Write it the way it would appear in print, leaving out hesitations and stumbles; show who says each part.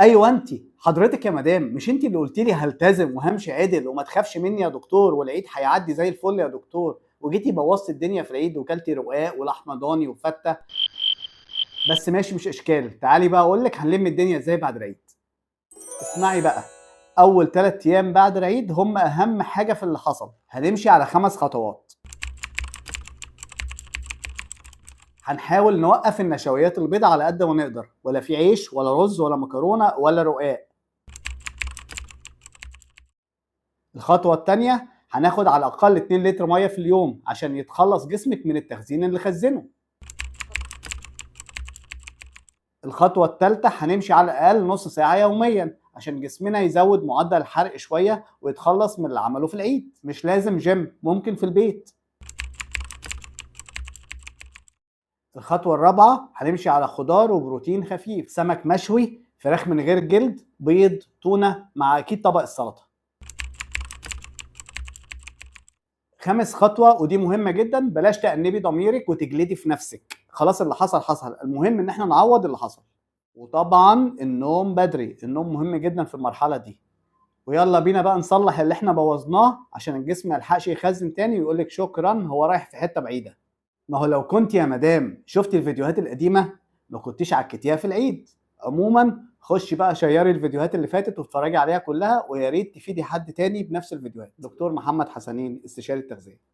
Speaker 1: ايوه انت حضرتك يا مدام، مش انت اللي قلتي لي هلتزم وهمشي عدل وما تخافش مني يا دكتور والعيد هيعدي زي الفل يا دكتور، وجيتي بوظتي الدنيا في العيد وكلتي رقاق ولحمه ضاني وفته. بس ماشي مش اشكال، تعالي بقى اقول لك هنلم الدنيا ازاي بعد العيد. اسمعي بقى، اول 3 ايام بعد العيد هم اهم حاجه في اللي حصل. هنمشي على 5 خطوات. هنحاول نوقف النشويات البيضاء على قد ما نقدر، ولا في عيش ولا رز ولا مكرونه ولا رقاق. الخطوة التانية، هناخد على الأقل 2 لتر مية في اليوم عشان يتخلص جسمك من التخزين اللي خزنه. الخطوة التالتة، هنمشي على الأقل نص ساعة يوميا عشان جسمنا يزود معدل الحرق شوية ويتخلص من اللي عمله في العيد. مش لازم جيم، ممكن في البيت. الخطوة الرابعة، هنمشي على خضار وبروتين خفيف، سمك مشوي، فراخ من غير جلد، بيض، تونة، مع أكيد طبق السلطة. خامس خطوة ودي مهمة جدا، بلاش تأنبي ضميرك وتجلدي في نفسك. خلاص اللي حصل حصل، المهم ان احنا نعوض اللي حصل. وطبعا النوم بدري، النوم مهم جدا في المرحلة دي. ويلا بينا بقى نصلح اللي احنا بوظناه عشان الجسم ما يلحقش يخزن تاني ويقولك شكرا هو رايح في حتة بعيدة. ما هو لو كنت يا مدام شفتي الفيديوهات القديمة ما كنتيش عكيتيها في العيد. عموما خشي بقى شيري الفيديوهات اللي فاتت واتفرجي عليها كلها، ويا ريت تفيدي حد تاني بنفس الفيديوهات. دكتور محمد حسنين، استشاري التغذية.